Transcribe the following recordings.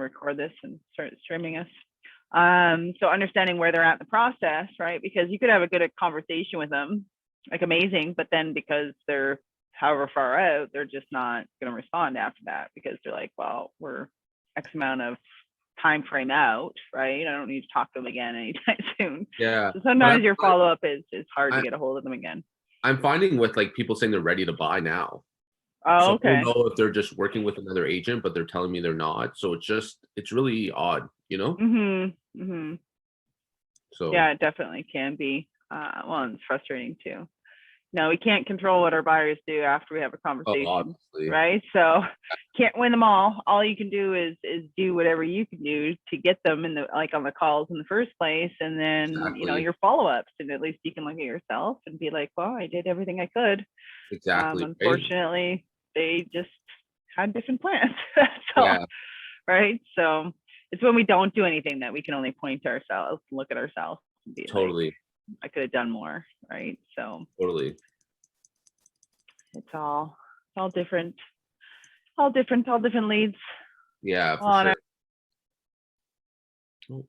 going to record this and start streaming us. So understanding where they're at in the process, right? Because you could have a good conversation with them, like amazing, but then because they're however far out, they're just not going to respond after that because they're like, well, we're X amount of time frame out, right? I don't need to talk to them again anytime soon. Yeah. So sometimes your follow-up is hard to get a hold of them again. I'm finding with like people saying they're ready to buy now. Oh, so okay. I don't know if they're just working with another agent, but they're telling me they're not. So it's really odd, you know? Mm-hmm. Mm-hmm. So yeah, it definitely can be. Well, and it's frustrating too. No, we can't control what our buyers do after we have a conversation, right? So can't win them all. All you can do is do whatever you can do to get them in the like on the calls in the first place, and then you know your follow-ups, and at least you can look at yourself and be like, well, I did everything I could. Exactly. Unfortunately, they just had different plans. So, right. So it's when we don't do anything that we can only point to ourselves, look at ourselves, and be like, I could have done more, right? So totally, it's all different, all different leads. Yeah, for sure.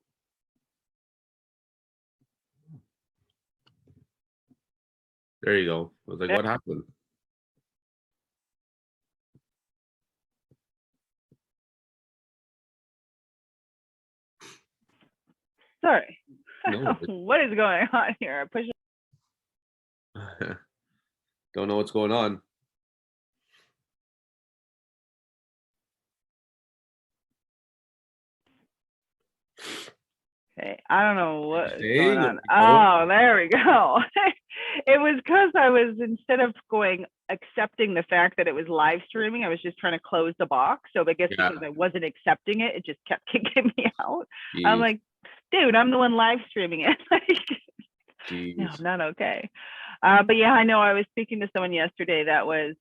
There you go. I was like, what happened? Sorry. No. What is going on here? I push it. Don't know what's going on. Okay, I don't know what's going on. Oh, there we go. It was because I was, instead of going accepting the fact that it was live streaming, I was just trying to close the box. So I guess because I wasn't accepting it, it just kept kicking me out. Jeez. I'm like, dude, I'm the one live streaming it. Like, no, not okay. But yeah, I know I was speaking to someone yesterday that was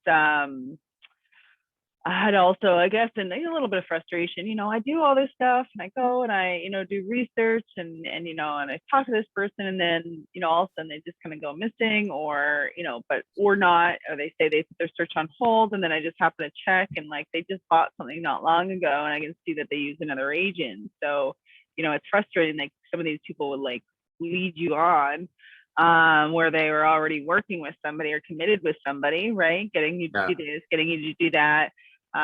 I had also, I guess, and a little bit of frustration. You know, I do all this stuff and I go and I, you know, do research and you know, and I talk to this person, and then, you know, all of a sudden they just kind of go missing, or, you know, or not, or they say they put their search on hold, and then I just happen to check and like they just bought something not long ago and I can see that they use another agent. So, you know, it's frustrating. Like some of these people would like lead you on where they were already working with somebody or committed with somebody, right? Getting you to do this, getting you to do that. So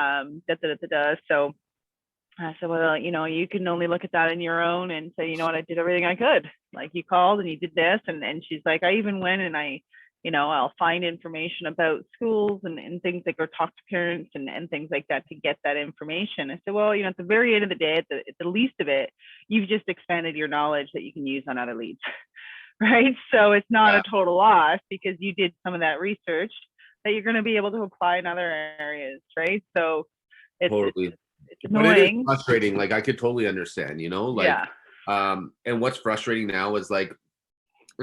I said, well, you know, you can only look at that in your own and say, you know what, I did everything I could. Like you called and you did this. And she's like, I even went and I, you know, I'll find information about schools and things like, or talk to parents and things like that to get that information. I said, well, you know, at the very end of the day, at the least of it, you've just expanded your knowledge that you can use on other leads, right? So it's not a total loss because you did some of that research that you're going to be able to apply in other areas, right? So it's annoying. But it is frustrating. Like I could totally understand, you know, like, and what's frustrating now is like,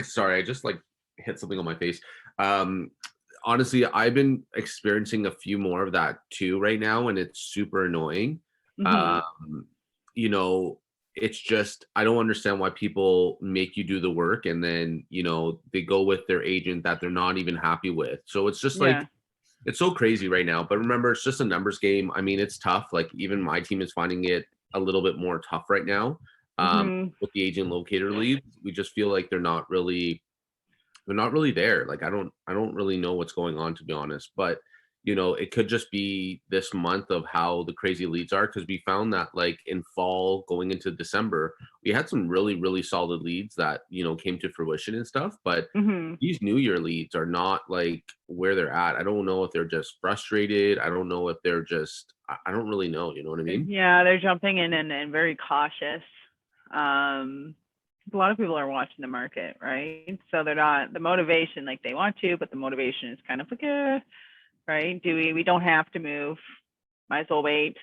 sorry, I just like hit something on my face. Honestly, I've been experiencing a few more of that too right now, and it's super annoying. You know, it's just, I don't understand why people make you do the work and then, you know, they go with their agent that they're not even happy with. So it's just like, it's so crazy right now. But remember, it's just a numbers game. I mean, it's tough. Like even my team is finding it a little bit more tough right now with the agent locator leads. We just feel like they're not really there. Like I don't really know what's going on, to be honest. But you know, it could just be this month of how the crazy leads are, because we found that like in fall going into December, we had some really, really solid leads that, you know, came to fruition and stuff. But these New Year leads are not like where they're at. I don't know if they're just frustrated. I don't know if they're just, I don't really know. You know what I mean? Yeah, they're jumping in and very cautious. A lot of people are watching the market, right? So they're not, the motivation, like they want to, but the motivation is kind of like, right? We don't have to move, might as well wait.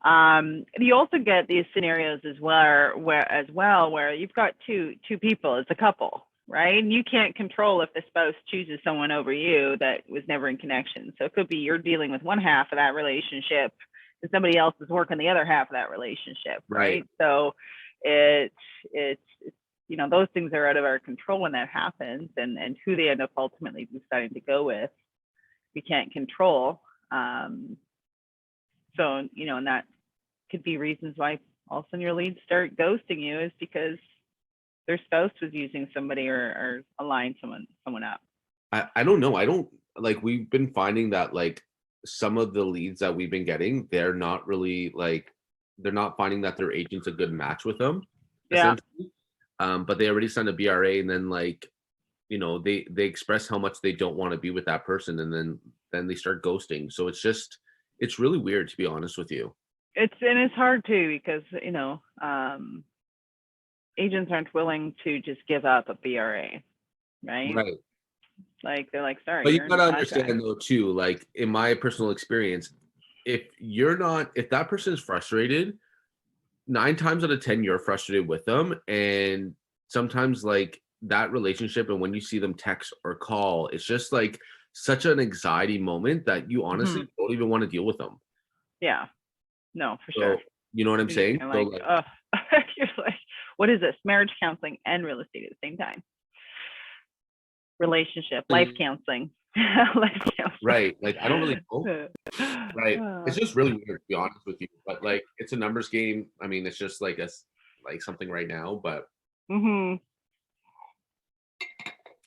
You also get these scenarios as well where you've got two people, it's a couple, right? And you can't control if the spouse chooses someone over you that was never in connection. So it could be you're dealing with one half of that relationship and somebody else is working the other half of that relationship, right? So it's you know, those things are out of our control when that happens, and who they end up ultimately deciding to go with, we can't control. So, you know, and that could be reasons why all of a sudden your leads start ghosting you is because their spouse was using somebody or aligned someone up. I don't know. I don't like, we've been finding that like some of the leads that we've been getting, they're not really like, they're not finding that their agent's a good match with them, Yeah. essentially. But they already signed a BRA, and then like, they express how much they don't want to be with that person, and then they start ghosting. So it's really weird, to be honest with you. It's hard too because agents aren't willing to just give up a BRA, right? Right. Like they're like, sorry, But you you're in gotta the contract. understand though too, like in my personal experience, if that person is frustrated, 9 times out of 10 you're frustrated with them, and sometimes like that relationship, and when you see them text or call, it's just like such an anxiety moment that you honestly don't even want to deal with them. Yeah. No, for So sure. you know what I'm saying? Like, So like, you're like, what is this? Marriage counseling and real estate at the same time. Relationship, life counseling. Life counseling. Right. Like I don't really know. Right. It's just really weird, to be honest with you. But like it's a numbers game. I mean, it's just like like something right now, but I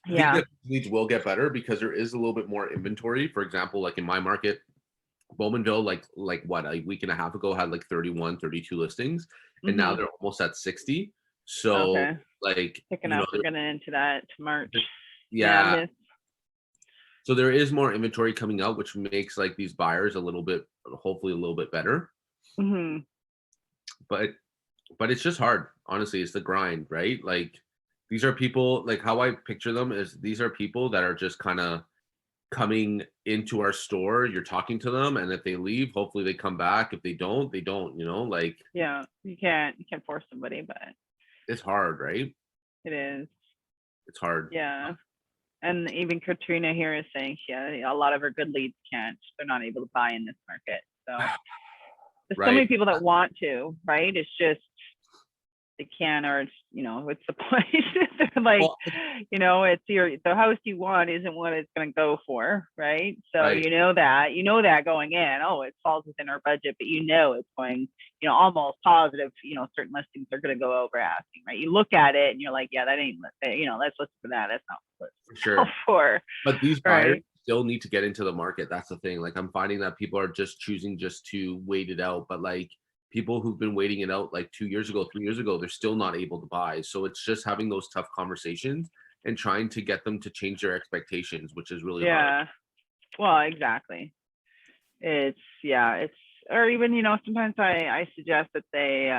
think that leads will get better because there is a little bit more inventory. For example, like in my market, Bowmanville, like what, a week and a half ago had like 31, 32 listings, and now they're almost at 60. So like picking up, we're getting into that March. Yeah. So there is more inventory coming out, which makes like these buyers hopefully a little bit better. But it's just hard. Honestly, it's the grind, right? Like these are people, like how I picture them is these are people that are just kind of coming into our store. You're talking to them, and if they leave, hopefully they come back. If they don't, they don't, like. Yeah, you can't force somebody, but it's hard, right? It is. It's hard. Yeah. And even Katrina here is saying a lot of her good leads they're not able to buy in this market. So there's so many people that want to, right? It's just they can, or it's the place. They're like, it's the house you want isn't what it's going to go for, right? So you know that going in, it falls within our budget, but it's going, almost positive. Certain listings are going to go over asking, right? You look at it and you're like, yeah, that ain't, let's look for that. That's not what it's for sure. But these buyers still need to get into the market. That's the thing. Like I'm finding that people are just choosing just to wait it out, but like people who've been waiting it out like 2 years ago, 3 years ago, they're still not able to buy. So it's just having those tough conversations and trying to get them to change their expectations, which is really hard. Well, exactly. It's or even, sometimes I suggest that they,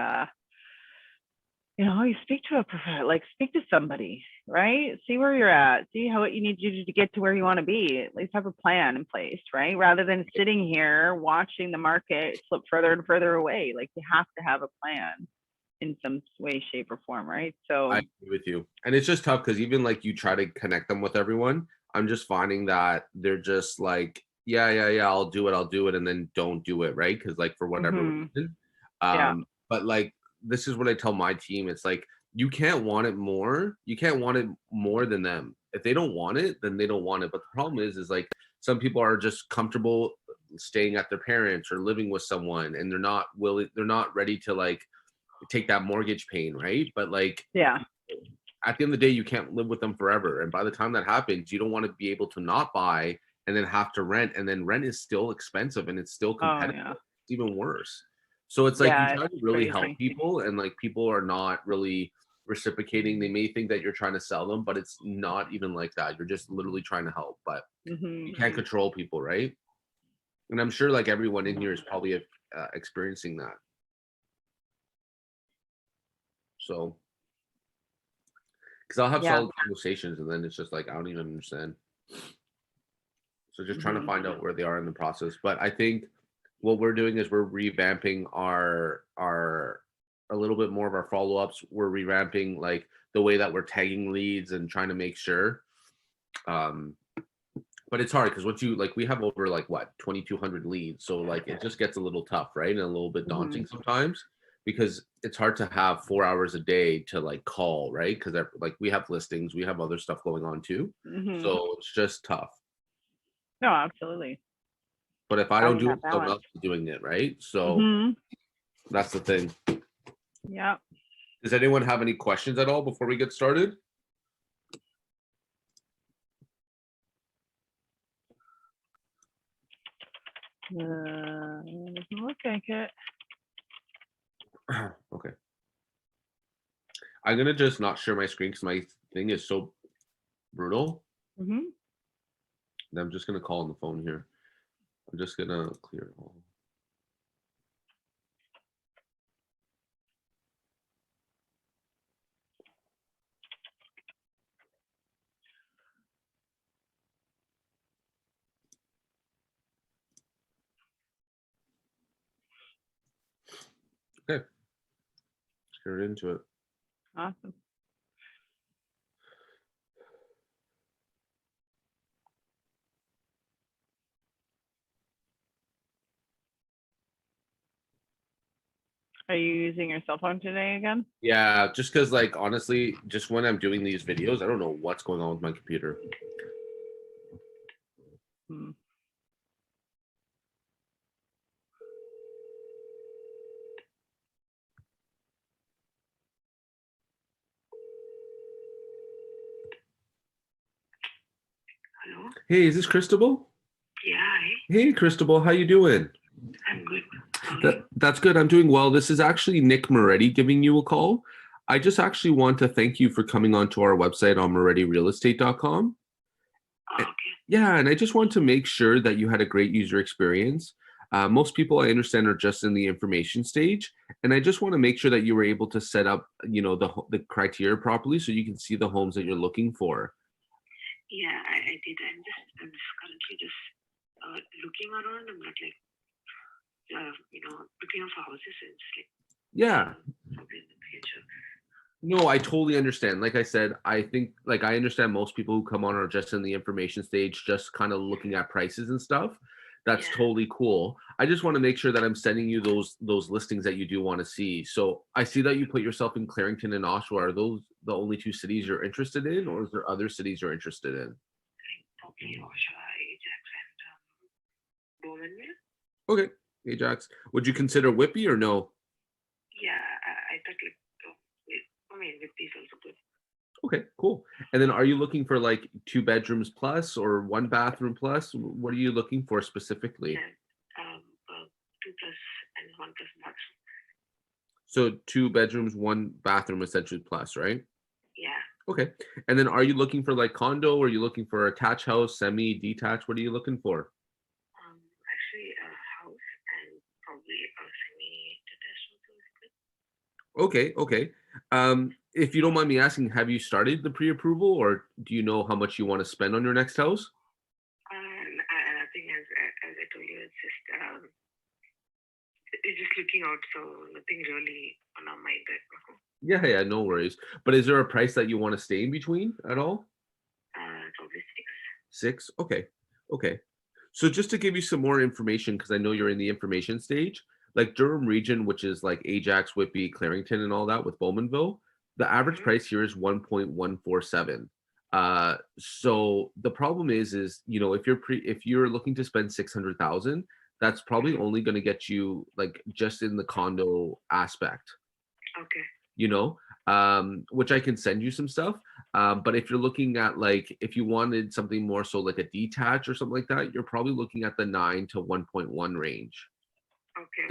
you speak to a professional, like speak to somebody, right? See where you're at, see what you need to do to get to where you want to be. At least have a plan in place, right? Rather than sitting here watching the market slip further and further away. Like you have to have a plan in some way, shape, or form, right? So I agree with you. And it's just tough because even like you try to connect them with everyone, I'm just finding that they're just like, yeah, I'll do it, and then don't do it, right? Because like for whatever reason. But like this is what I tell my team. It's like you can't want it more. You can't want it more than them. If they don't want it, then they don't want it. But the problem is like some people are just comfortable staying at their parents or living with someone, and they're not ready to like take that mortgage pain, right? But like at the end of the day, you can't live with them forever. And by the time that happens, you don't want to be able to not buy and then have to rent. And then rent is still expensive and it's still competitive. It's even worse. So it's like you try to really help people, and like people are not really reciprocating. They may think that you're trying to sell them, but it's not even like that. You're just literally trying to help, but you can't control people, right? And I'm sure like everyone in here is probably experiencing that. So, because I'll have solid conversations, and then it's just like I don't even understand. So just trying to find out where they are in the process. But I think what we're doing is we're revamping our a little bit more of our follow-ups. We're revamping like the way that we're tagging leads and trying to make sure. But it's hard because once you like we have over like what 2,200 leads, so like it just gets a little tough, right? And a little bit daunting sometimes because it's hard to have 4 hours a day to like call, right? Because like we have listings, we have other stuff going on too, so it's just tough. No, absolutely. But if I don't do it, someone else is doing it, right? So That's the thing. Yeah. Does anyone have any questions at all before we get started? Doesn't look like it. Okay. I'm gonna just not share my screen because my thing is so brutal. Mm-hmm. And I'm just gonna call on the phone here. I'm just gonna clear it all. Okay. Let's get right into it. Awesome. Are you using your cell phone today again? Yeah, just because, like, honestly, just when I'm doing these videos, I don't know what's going on with my computer. Hmm. Hello? Hey, is this Cristobal? Yeah, Hey, Cristobal, how you doing? I'm good. That's good. I'm doing well. This is actually Nick Moretti giving you a call. I just actually want to thank you for coming onto our website on morettirealestate.com. Okay. Yeah, and I just want to make sure that you had a great user experience. Most people, I understand, are just in the information stage, and I just want to make sure that you were able to set up, the criteria properly so you can see the homes that you're looking for. Yeah, I did. I'm just currently just looking around. I'm not like, looking for houses and just like, Yeah. something in the future. No, I totally understand. Like I said, I think, like, I understand most people who come on are just in the information stage, just kind of looking at prices and stuff. That's Yeah. totally cool. I just want to make sure that I'm sending you those listings that you do want to see. So I see that you put yourself in Clarington and Oshawa. Are those the only two cities you're interested in, or is there other cities you're interested in? Like probably Oshawa, Ajax, and Bowmanville. Okay, Ajax. Would you consider Whippy or no? Yeah, I thought like, with these also good. Okay, cool. And then are you looking for like 2 bedrooms plus or 1 bathroom plus? What are you looking for specifically? Yeah, 2 plus and 1 plus bathroom. So 2 bedrooms, 1 bathroom essentially plus, right? Yeah. Okay. And then are you looking for like condo? Or are you looking for attached house, semi, detached? What are you looking for? Actually a house and probably a semi-detached also is good. Okay. If you don't mind me asking, have you started the pre-approval or do you know how much you want to spend on your next house? I think as I told you, it's just looking out, so nothing really on our mind right now. Yeah, no worries. But is there a price that you want to stay in between at all? Probably 6? Okay. So just to give you some more information, because I know you're in the information stage, like Durham region, which is like Ajax, Whitby, Clarington, and all that with Bowmanville, the average 6. price here is 1.147. So the problem is if you're looking to spend 600,000, that's probably only going to get you like just in the condo aspect. Okay. Which I can send you some stuff. But if you're looking at like if you wanted something more so like a detached or something like that, you're probably looking at the 9 to 1.1 range. Okay.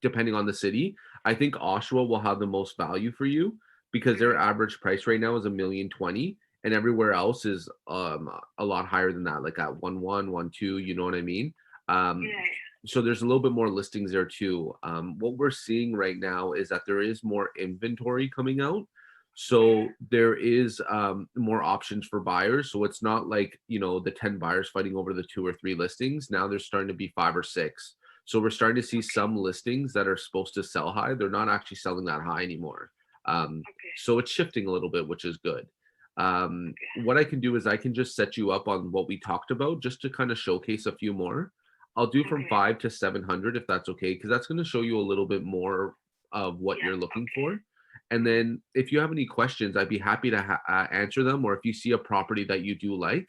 Depending on the city. I think Oshawa will have the most value for you because their average price right now is $1,020,000 and everywhere else is a lot higher than that, like at 1.1, 1.2, you know what I mean? Yeah. So there's a little bit more listings there too. What we're seeing right now is that there is more inventory coming out. So there is more options for buyers. So it's not like, the 10 buyers fighting over the 2 or 3 listings. Now there's starting to be 5 or 6. So we're starting to see some listings that are supposed to sell high. They're not actually selling that high anymore. So it's shifting a little bit, which is good. What I can do is I can just set you up on what we talked about just to kind of showcase a few more. I'll do from 5 to 700 if that's okay, because that's going to show you a little bit more of what you're looking for. And then if you have any questions, I'd be happy to answer them. Or if you see a property that you do like,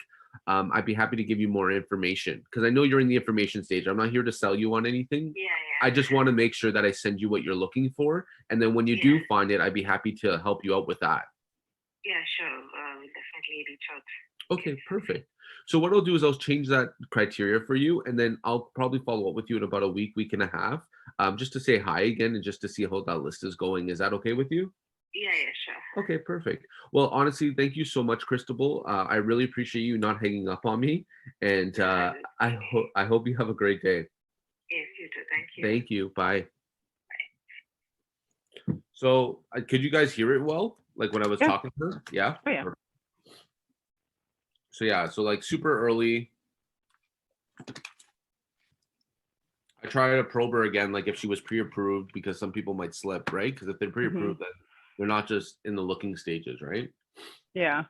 I'd be happy to give you more information because I know you're in the information stage. I'm not here to sell you on anything. Yeah, I just want to make sure that I send you what you're looking for. And then when you do find it, I'd be happy to help you out with that. Yeah, sure. We'll definitely reach out. Okay, perfect. So what I'll do is I'll change that criteria for you, and then I'll probably follow up with you in about a week and a half, just to say hi again and just to see how that list is going. Is that okay with you? Yeah, sure. Okay, perfect. Well, honestly, thank you so much, Cristobal. I really appreciate you not hanging up on me, and I hope you have a great day. Yes, you too. Thank you. Thank you. Bye. So, could you guys hear it well? Like when I was talking to her? Yeah. Oh, yeah. So yeah, so like super early. I try to probe her again, like if she was pre-approved, because some people might slip, right? Because if they're pre-approved, then they're not just in the looking stages, right? Yeah.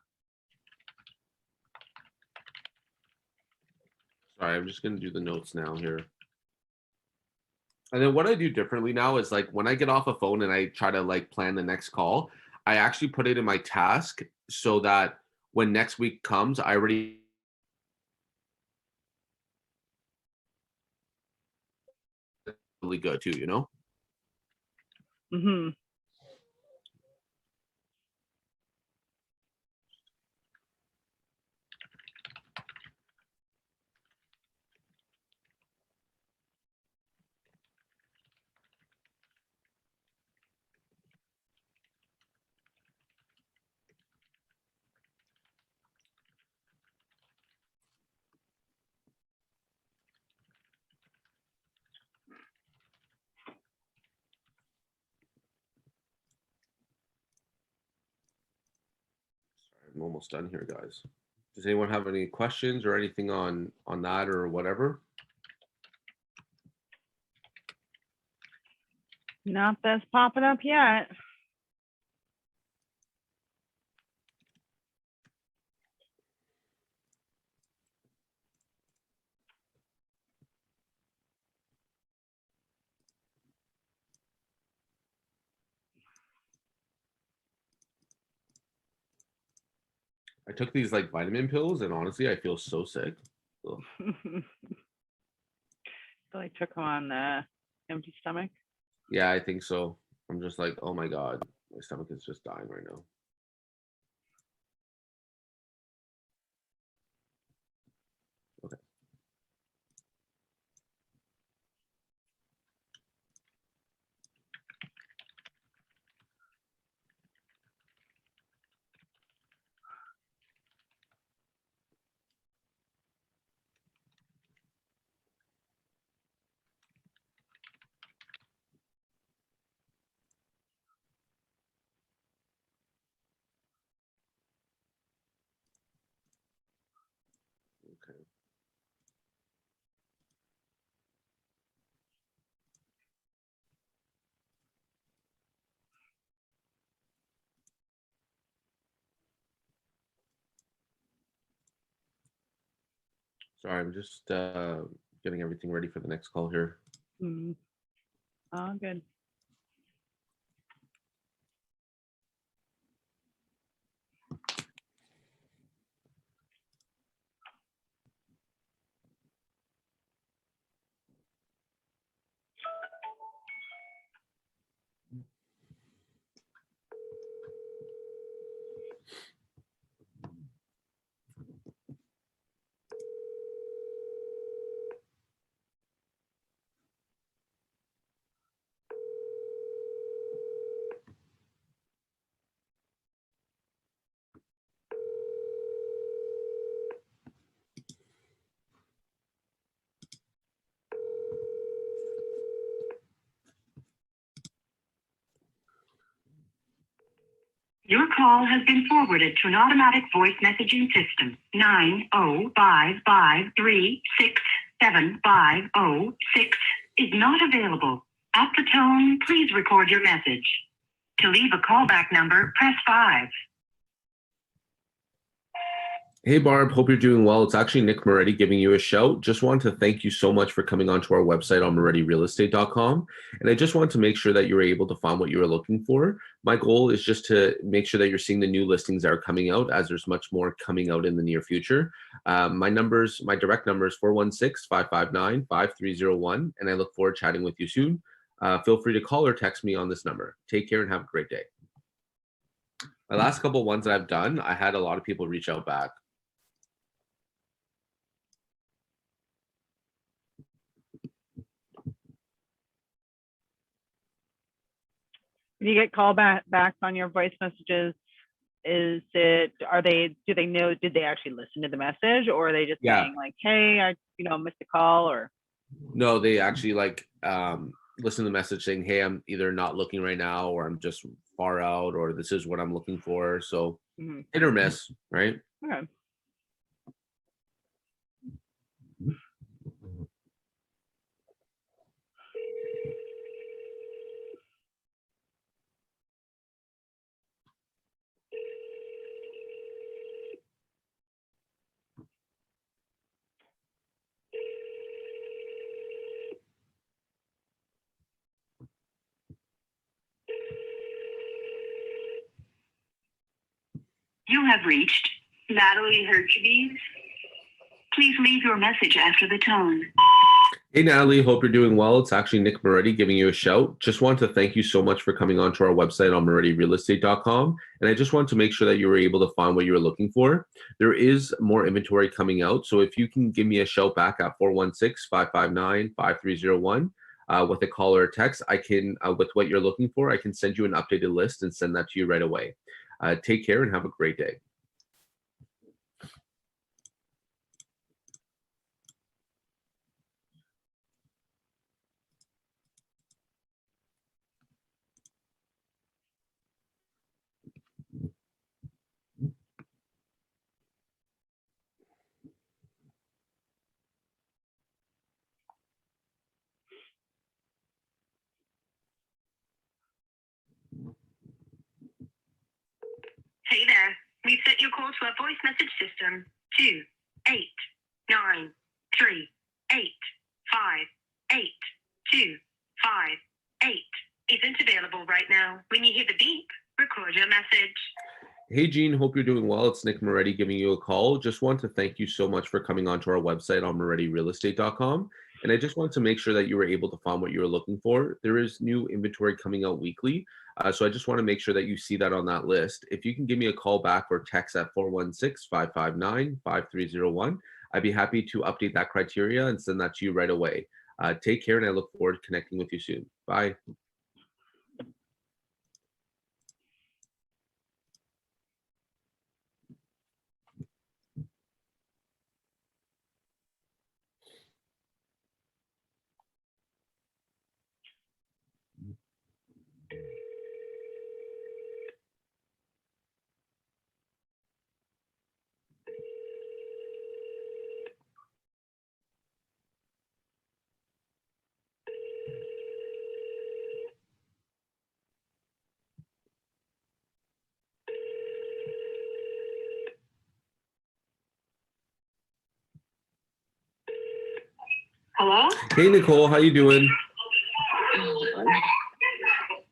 Sorry, I'm just gonna do the notes now here. And then what I do differently now is like when I get off a phone and I try to like plan the next call, I actually put it in my task so that when next week comes, I already really good too, you know? Mm-hmm. I'm almost done here, guys. Does anyone have any questions or anything on that or whatever? Not that's popping up yet. I took these like vitamin pills, and honestly, I feel so sick. So I took them on the empty stomach. Yeah, I think so. I'm just like, oh my god, my stomach is just dying right now. Okay. Okay. Sorry, I'm just getting everything ready for the next call here. Mm. Oh, good. Your call has been forwarded to an automatic voice messaging system. 905536750 is not available. At the tone, please record your message. To leave a callback number, press 5. Hey Barb, hope you're doing well. It's actually Nick Moretti giving you a shout. Just want to thank you so much for coming onto our website on MorettiRealEstate.com. And I just want to make sure that you were able to find what you were looking for. My goal is just to make sure that you're seeing the new listings that are coming out, as there's much more coming out in the near future. My direct number is 416-559-5301, and I look forward to chatting with you soon. Feel free to call or text me on this number. Take care and have a great day. My last couple ones that I've done, I had a lot of people reach out back. When you get call back on your voice messages, do they know, did they actually listen to the message, or are they just saying like, hey, I missed a call? Or no, they actually listen to the message saying, hey, I'm either not looking right now, or I'm just far out, or this is what I'm looking for. So hit or miss, right? Okay. You have reached Natalie Hercules. Please leave your message after the tone. Hey, Natalie, hope you're doing well. It's actually Nick Moretti giving you a shout. Just want to thank you so much for coming onto our website on MorettiRealEstate.com. And I just want to make sure that you were able to find what you were looking for. There is more inventory coming out. So if you can give me a shout back at 416-559-5301 with a call or a text, I can, with what you're looking for, I can send you an updated list and send that to you right away. Take care and have a great day. Hey there. We've set your call to our voice message system. 28938558258 isn't available right now. When you hear the beep, record your message. Hey, Gene, hope you're doing well. It's Nick Moretti giving you a call. Just want to thank you so much for coming onto our website on MorettiRealEstate.com. And I just want to make sure that you were able to find what you were looking for. There is new inventory coming out weekly. So I just want to make sure that you see that on that list. If you can give me a call back or text at 416-559-5301, I'd be happy to update that criteria and send that to you right away. Take care, and I look forward to connecting with you soon. Bye. Hello? Hey, Nicole, how you doing?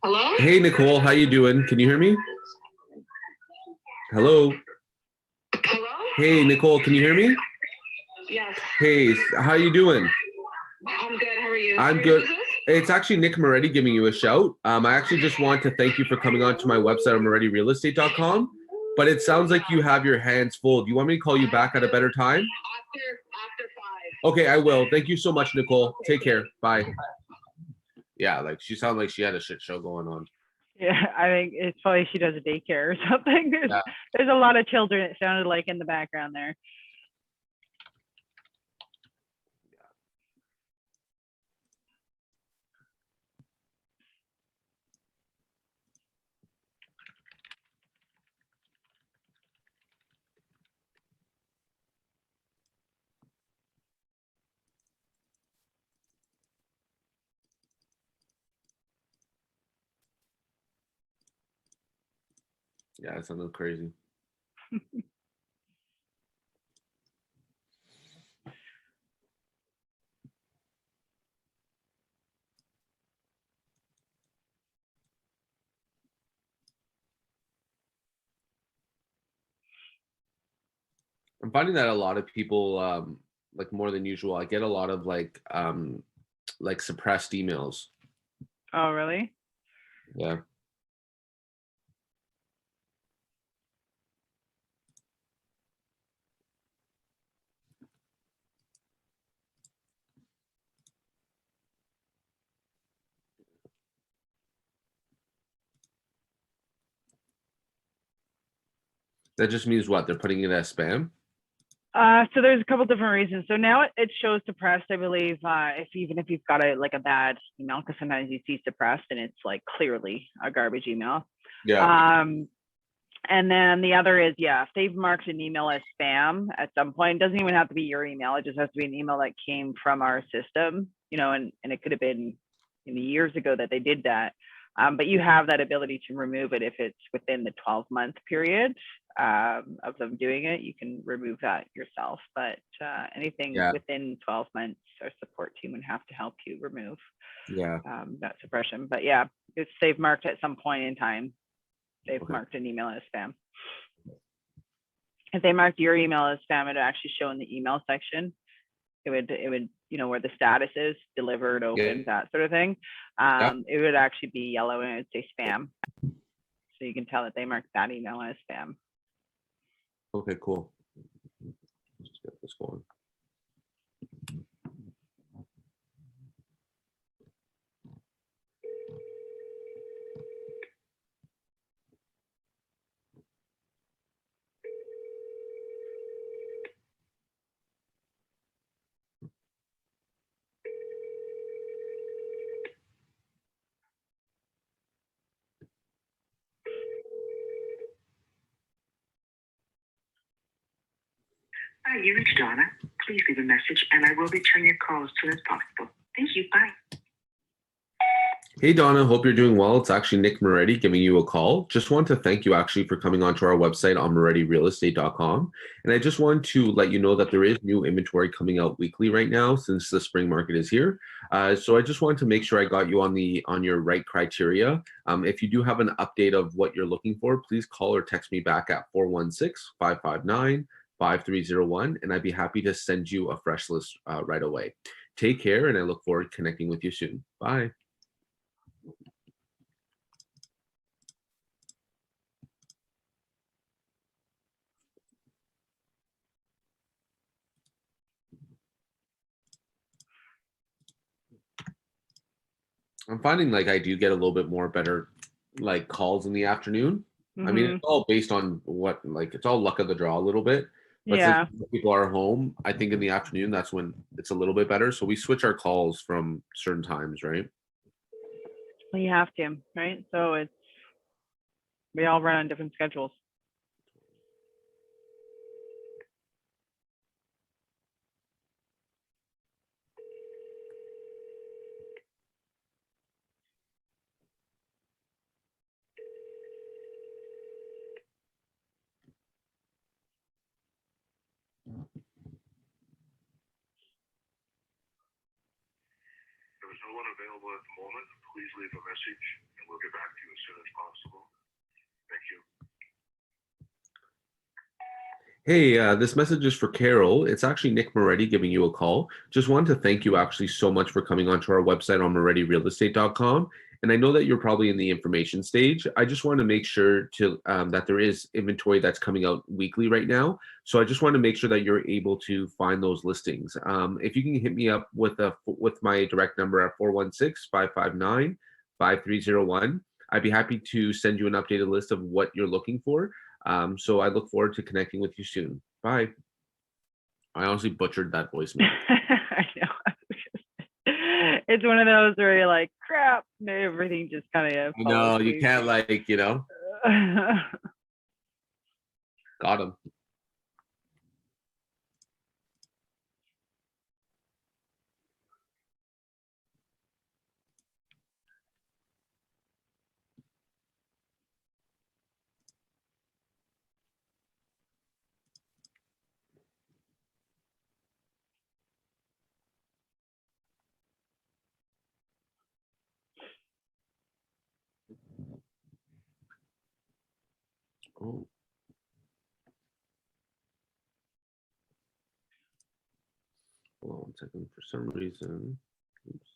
Hello? Hey, Nicole, how you doing? Can you hear me? Hello? Hello? Hey, Nicole, can you hear me? Yes. Hey, how you doing? I'm good. How are you? I'm good. It's actually Nick Moretti giving you a shout. I actually just want to thank you for coming on to my website on MorettiRealEstate.com. But it sounds like you have your hands full. Do you want me to call you back at a better time? After 5. Okay, I will. Thank you so much, Nicole. Take care. Bye. Yeah, like she sounded like she had a shit show going on. Yeah, I think it's probably she does a daycare or something. There's a lot of children, it sounded like, in the background there. Yeah, it sounded crazy. I'm finding that a lot of people, like more than usual, I get a lot of like suppressed emails. Oh, really? Yeah. That just means what? They're putting it as spam? So there's a couple different reasons. So now it shows suppressed, I believe, if even if you've got a bad email, because sometimes you see suppressed and it's like clearly a garbage email. Yeah. And then the other is, if they've marked an email as spam at some point, it doesn't even have to be your email. It just has to be an email that came from our system, and it could have been years ago that they did that. But you have that ability to remove it if it's within the 12-month period of them doing it. You can remove that yourself. But anything within 12 months, our support team would have to help you remove that suppression. But if they've marked at some point in time, they've marked an email as spam. If they marked your email as spam, it would actually show in the email section. It would, where the status is, delivered, open, that sort of thing. It would actually be yellow and it would say spam. So you can tell that they marked that email as spam. Okay, cool. Let's get this going. Hi, you reached Donna. Please leave a message and I will return your call as soon as possible. Thank you. Bye. Hey, Donna, hope you're doing well. It's actually Nick Moretti giving you a call. Just want to thank you actually for coming onto our website on morettirealestate.com. And I just want to let you know that there is new inventory coming out weekly right now since the spring market is here. So I just wanted to make sure I got you on your right criteria. If you do have an update of what you're looking for, please call or text me back at 416-559-5301, and I'd be happy to send you a fresh list right away. Take care, and I look forward to connecting with you soon. Bye. I'm finding like I do get a little bit more better like calls in the afternoon. I mean, it's all based on what, like, it's all luck of the draw a little bit. But since people are home, I think in the afternoon, that's when it's a little bit better. So we switch our calls from certain times, right? Well, you have to, right? So we all run on different schedules. There is no one available at the moment. Please leave a message and we'll get back to you as soon as possible. Thank you. Hey, this message is for Carol. It's actually Nick Moretti giving you a call. Just wanted to thank you actually so much for coming onto our website on morettirealestate.com. And I know that you're probably in the information stage. I just want to make sure to that there is inventory that's coming out weekly right now. So I just want to make sure that you're able to find those listings. If you can hit me up with my direct number at 416-559-5301, I'd be happy to send you an updated list of what you're looking for. So I look forward to connecting with you soon. Bye. I honestly butchered that voicemail. I know. It's one of those where you're like, crap, everything just kind of. No, you can't got him. Oh. some reason. Oops.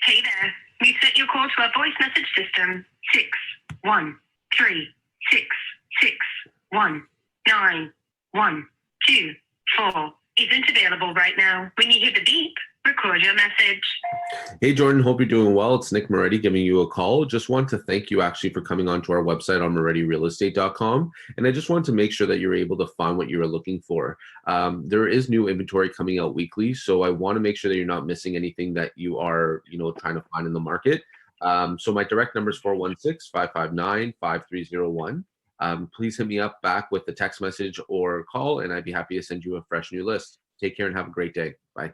Hey there. We set your call to our voice message system. 613661912 isn't available right now. When you hear the beep, record your message. Hey, Jordan, hope you're doing well. It's Nick Moretti giving you a call. Just want to thank you actually for coming onto our website on MorettiRealEstate.com. And I just wanted to make sure that you're able to find what you were looking for. There is new inventory coming out weekly, so I want to make sure that you're not missing anything that you are, trying to find in the market. So my direct number is 416-559-5301. Please hit me up back with a text message or call, and I'd be happy to send you a fresh new list. Take care and have a great day. Bye.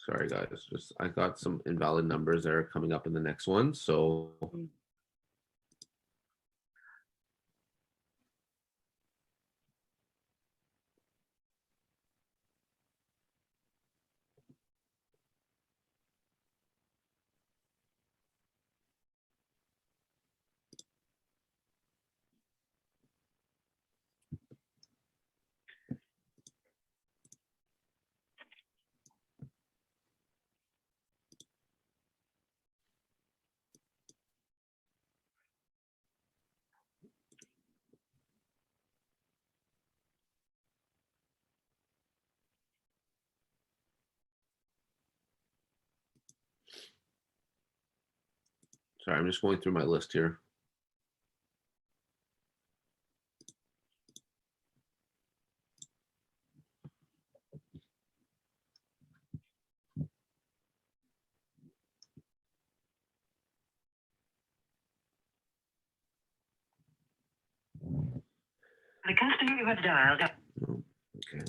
Sorry, guys. Just I got some invalid numbers that are coming up in the next one. So sorry, I'm just going through my list here. The customer you have dialed. Oh, okay.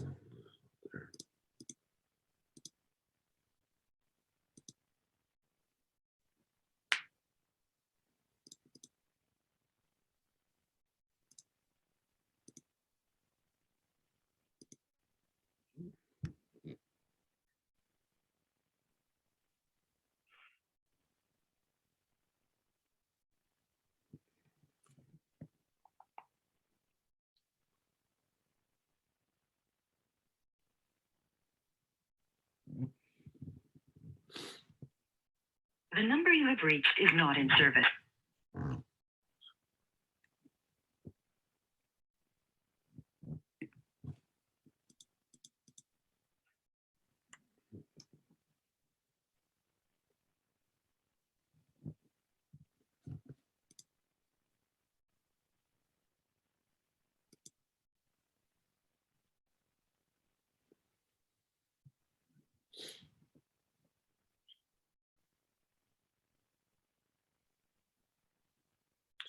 The number you have reached is not in service.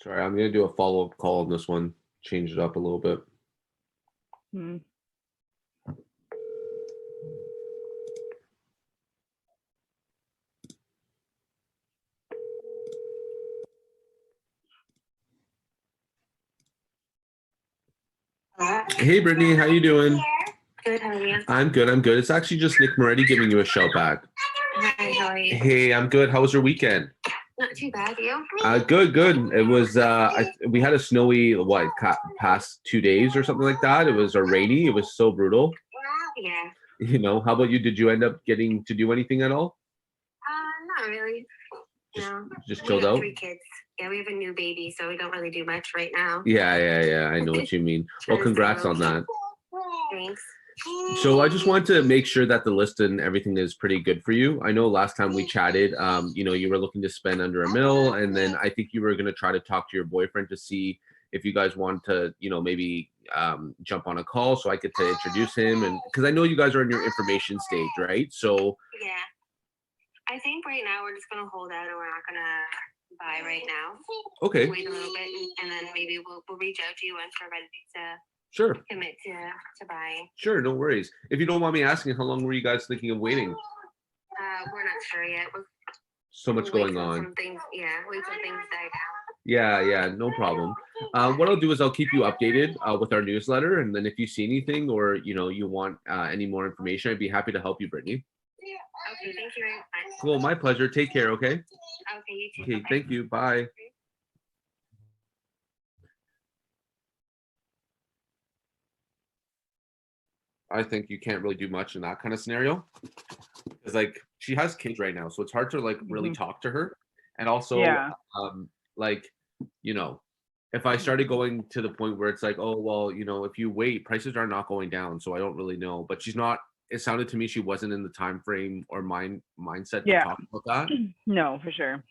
Sorry, I'm going to do a follow-up call on this one. Change it up a little bit. Hey, Brittany, how you doing? Good, how are you? I'm good. It's actually just Nick Moretti giving you a shout back. are you? Hey, I'm good. How was your weekend? Not too bad, you? Good, good. It was we had a snowy past 2 days or something like that. It was rainy. It was so brutal. Yeah. You know, how about you? Did you end up getting to do anything at all? Not really. Just, No. just We chilled got out. 3 kids. Yeah, we have a new baby, so we don't really do much right now. Yeah. I know what you mean. Well, Trying to congrats stay on that. Thanks. So I just wanted to make sure that the list and everything is pretty good for you. I know last time we chatted, you know, you were looking to spend under $1 million, and then I think you were going to try to talk to your boyfriend to see if you guys want to, you know, maybe jump on a call so I could to introduce him, and because I know you guys are in your information stage, right? So Yeah. I think right now we're just gonna hold out and we're not gonna buy right now. okay, Wait a little bit and then maybe we'll reach out to you once we're ready to sure, commit to buying. sure, no worries. If you don't mind me asking, how long were you guys thinking of waiting? We're not sure yet. So much going on. Some things, wait till things die down. Yeah, no problem. What I'll do is I'll keep you updated with our newsletter, and then if you see anything or you know you want any more information, I'd be happy to help you, Brittany. Okay, thank you very much. Cool, my pleasure. Take care. Okay. Okay, you too. Okay, Bye-bye. thank you. Bye. I think you can't really do much in that kind of scenario because like she has kids right now, so it's hard to like really talk to her, and also like you know if I started going to the point where it's like, oh well, you know, if you wait, prices are not going down, so I don't really know. But she's not. It sounded to me she wasn't in the time frame or mindset to talk about that. No, for sure.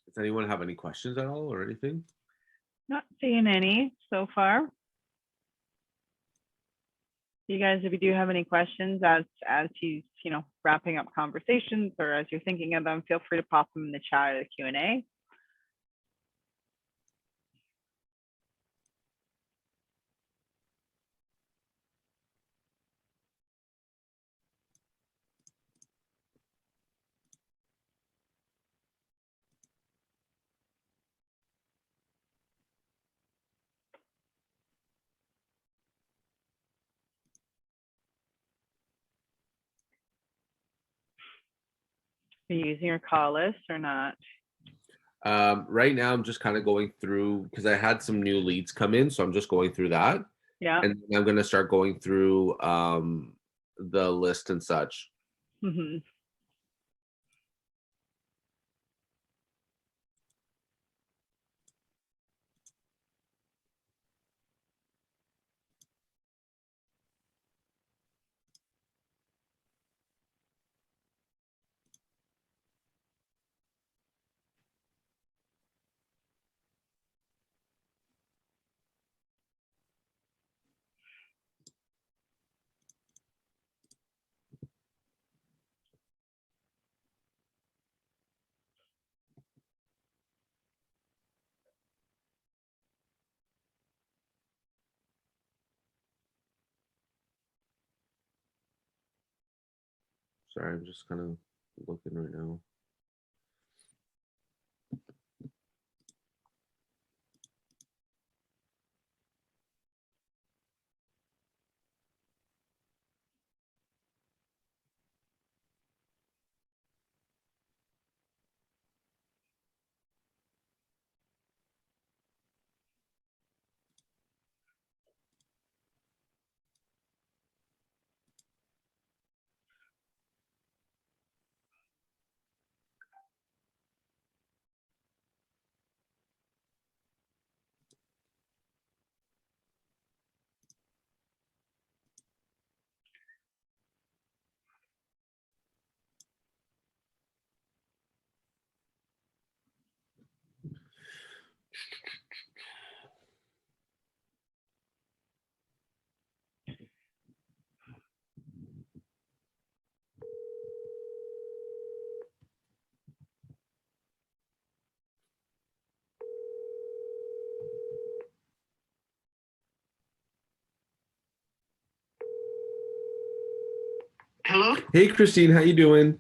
Does anyone have any questions at all or anything? Not seeing any so far. You guys, if you do have any questions as he's, you know, wrapping up conversations or as you're thinking of them, feel free to pop them in the chat or the Q&A. Are you using your call list or not? Right now, I'm just kind of going through because I had some new leads come in, so I'm just going through that. Yeah. And I'm going to start going through the list and such. Mm-hmm. Sorry, I'm just kind of looking right now. Hello. Hey, Christine, how you doing?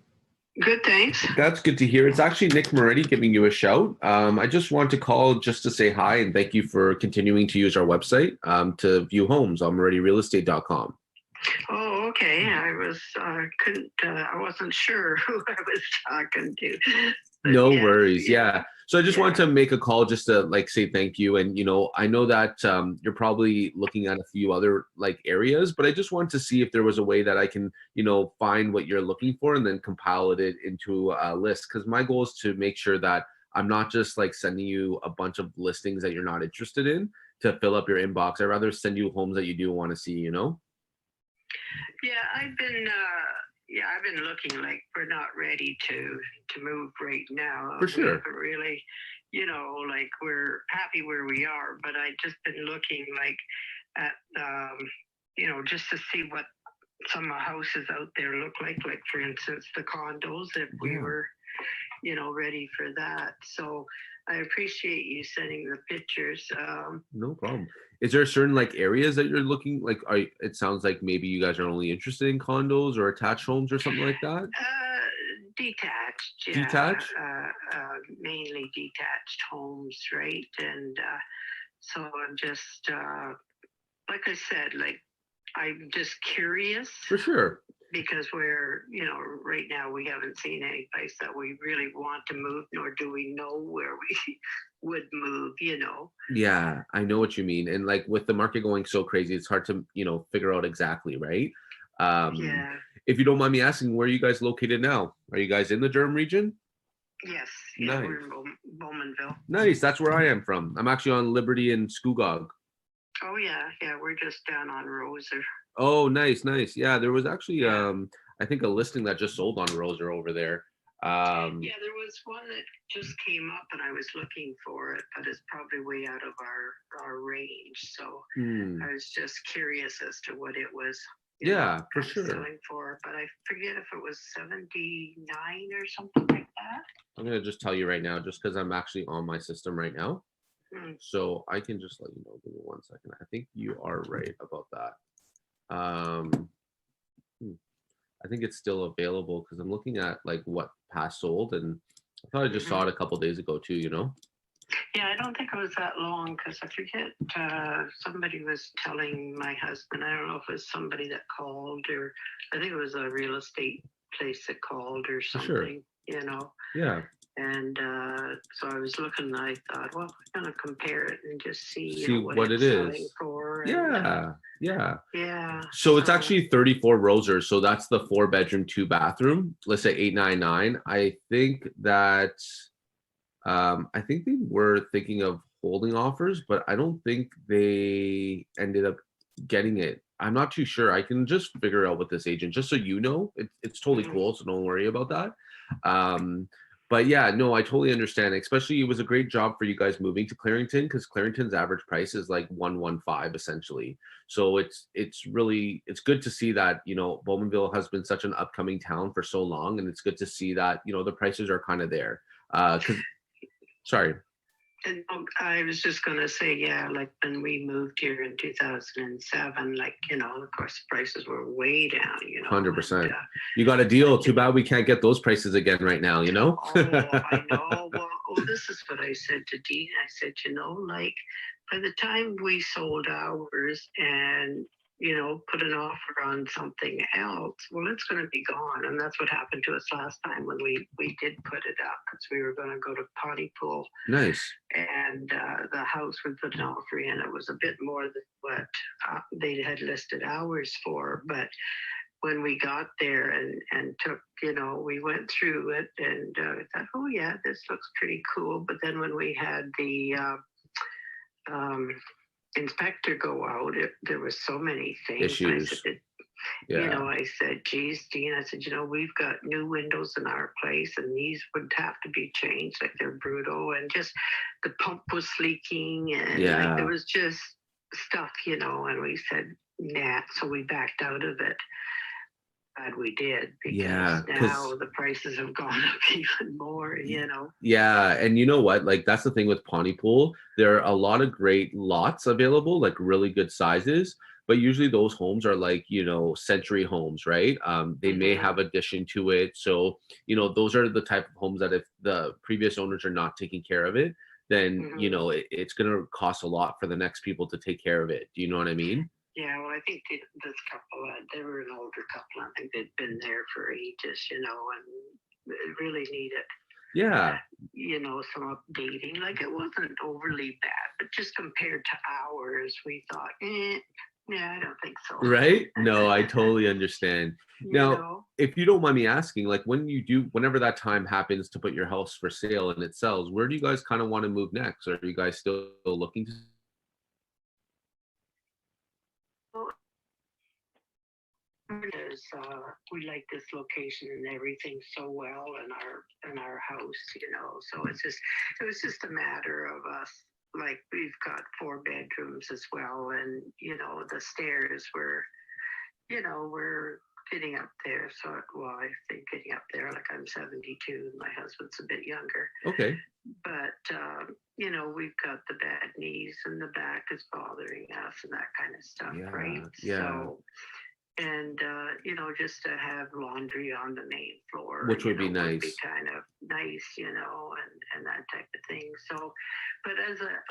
Good, thanks. That's good to hear. It's actually Nick Moretti giving you a shout. I just want to call just to say hi and thank you for continuing to use our website to view homes on MorettiRealEstate.com. Oh, okay. I wasn't sure who I was talking to. But No yes, worries. Yeah. So I just wanted Yeah. to make a call just to like say thank you. And, I know that you're probably looking at a few other like areas, but I just wanted to see if there was a way that I can, find what you're looking for and then compile it into a list. Because my goal is to make sure that I'm not just like sending you a bunch of listings that you're not interested in to fill up your inbox. I'd rather send you homes that you do want to see. Yeah, I've been looking. Like, we're not ready to move right now. For We sure. haven't really, like, we're happy where we are. But I just been looking like at just to see what some houses out there look like. Like, for instance, the condos. If we Yeah. were, ready for that. So I appreciate you sending the pictures. No problem. Is there certain like areas that you're looking like? It sounds like maybe you guys are only interested in condos or attached homes or something like that. Detached, yeah. Detached? Mainly detached homes, right? And so I'm just, like I said, like, I'm just curious For sure. because we're, right now we haven't seen any place that we really want to move, nor do we know where we would move. Yeah, I know what you mean. And like with the market going so crazy, it's hard to, figure out exactly, right? Yeah. If you don't mind me asking, where are you guys located now? Are you guys in the Durham region? Yes. Yeah, Nice. we're in Bowmanville. Nice. That's where I am from. I'm actually on Liberty and Scugog. Oh yeah, yeah. We're just down on Roser. Oh, nice, nice. Yeah, there was actually Yeah. I think a listing that just sold on Roser over there. Yeah, there was one that just came up, and I was looking for it, but it's probably way out of our range. So I was just curious as to what it was. Yeah, for kind of sure. Selling for, but I forget if it was 79 or something like that. I'm gonna just tell you right now, just because I'm actually on my system right now. Hmm. So I can just let you know. Give me 1 second. I think you are right about that. I think it's still available because I'm looking at like what past sold, and I thought I just saw it a couple days ago too. Yeah, I don't think it was that long because I forget. Somebody was telling my husband. I don't know if it was somebody that called, or I think it was a real estate place that called or For something. sure. Yeah. And so I was looking, and I thought, well, I'm gonna compare it and just see, See what it's it selling is. for. Yeah. Yeah. Yeah. So it's actually 34 Rosers. So that's the 4-bedroom, 2-bathroom. Let's say 899. I think that I think they were thinking of holding offers, but I don't think they ended up getting it. I'm not too sure. I can just figure out with this agent, just so you know. It's totally Mhm. cool, so don't worry about that. But yeah, no, I totally understand. Especially, it was a great job for you guys moving to Clarington because Clarington's average price is like 115 essentially. So it's really it's good to see that Bowmanville has been such an upcoming town for so long, and it's good to see that the prices are kind of there. Because sorry. And I was just going to say, yeah, like when we moved here in 2007, like, of course, prices were way down, 100%. You got a deal. Too bad we can't get those prices again right now, Oh, I know. Well, this is what I said to Dean. I said, like by the time we sold ours and, put an offer on something else, well, it's going to be gone. And that's what happened to us last time when we did put it up because we were going to go to Pontypool. Nice. And the house we put an offer in, it was a bit more than what they had listed ours for. But when we got there and took, we went through it and thought, oh yeah, this looks pretty cool. But then when we had the inspector go out, there was so many things. Issues. I said, Yeah. You know, I said, geez, Dean, I said, you know, we've got new windows in our place and these would have to be changed. Like they're brutal, and just the pump was leaking, and like there was just stuff, you know, and we said, nah, so we backed out of it. Glad we did, because now the prices have gone up even more, you know. Yeah, and you know what? Like that's the thing with Pontypool. There are a lot of great lots available, like really good sizes, but usually those homes are like, you know, century homes, right? They may have addition to it. So, you know, those are the type of homes that if the previous owners are not taking care of it, then, you know, it's going to cost a lot for the next people to take care of it. Do you know what I mean? Yeah, well, I think this couple, they were an older couple. I think they'd been there for ages, you know, and it really needed, you know, some updating. Like it wasn't overly bad, but just compared to ours, we thought, yeah, I don't think so. Right? No, I totally understand. Now, know? if you don't mind me asking, like whenever that time happens to put your house for sale and it sells, where do you guys kind of want to move next? Are you guys still looking to? Because we like this location and everything so well in our house, you know. So it was just a matter of us. Like we've got 4 bedrooms as well, and you know the stairs were, you know, we're getting up there. So well, I think getting up there. Like I'm 72, and my husband's a bit younger. Okay. But you know, we've got the bad knees and the back is bothering us and that kind of stuff, right? Yeah. So, and you know, just to have laundry on the main floor, which would be nice. Would be kind of nice, you know, and that type of thing. So, but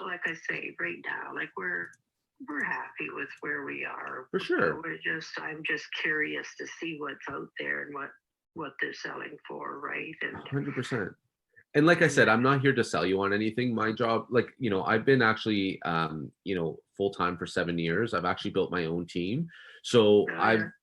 like I say, right now, like we're happy with where we are. For sure. I'm just curious to see what's out there and what they're selling for, right? And 100%. And like I said, I'm not here to sell you on anything. My job, like, you know, I've been actually, you know, full-time for 7 years. I've actually built my own team. So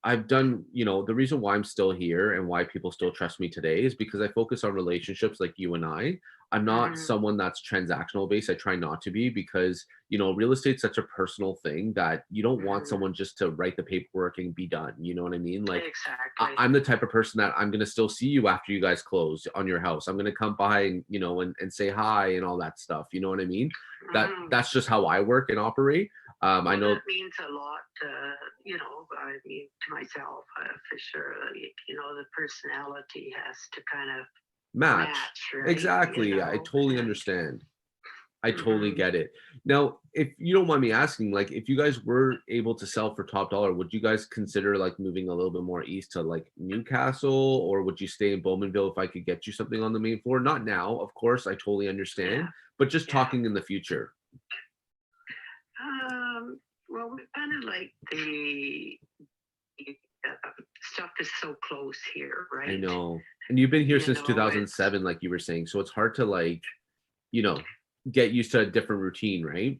I've done, you know, the reason why I'm still here and why people still trust me today is because I focus on relationships like you and I. I'm not someone that's transactional based. I try not to be because, you know, real estate's such a personal thing that you don't want someone just to write the paperwork and be done. You know what I mean? Like I'm the type of person that I'm going to still see you after you guys close on your house. I'm going to come by and, you know, and say hi and all that stuff. You know what I mean? That's just how I work and operate. Well, I know that means a lot, you know, I mean, to myself, for sure. You know, the personality has to kind of match, right? Exactly. You know? I totally understand. I totally get it. Now, if you don't mind me asking, like if you guys were able to sell for top dollar, would you guys consider like moving a little bit more east to like Newcastle, or would you stay in Bowmanville if I could get you something on the main floor? Not now, of course, I totally understand, but just talking in the future. Well, we kind of like the stuff is so close here, right? I know. And you've been here since 2007, like you were saying. So it's hard to like, you know, get used to a different routine, right?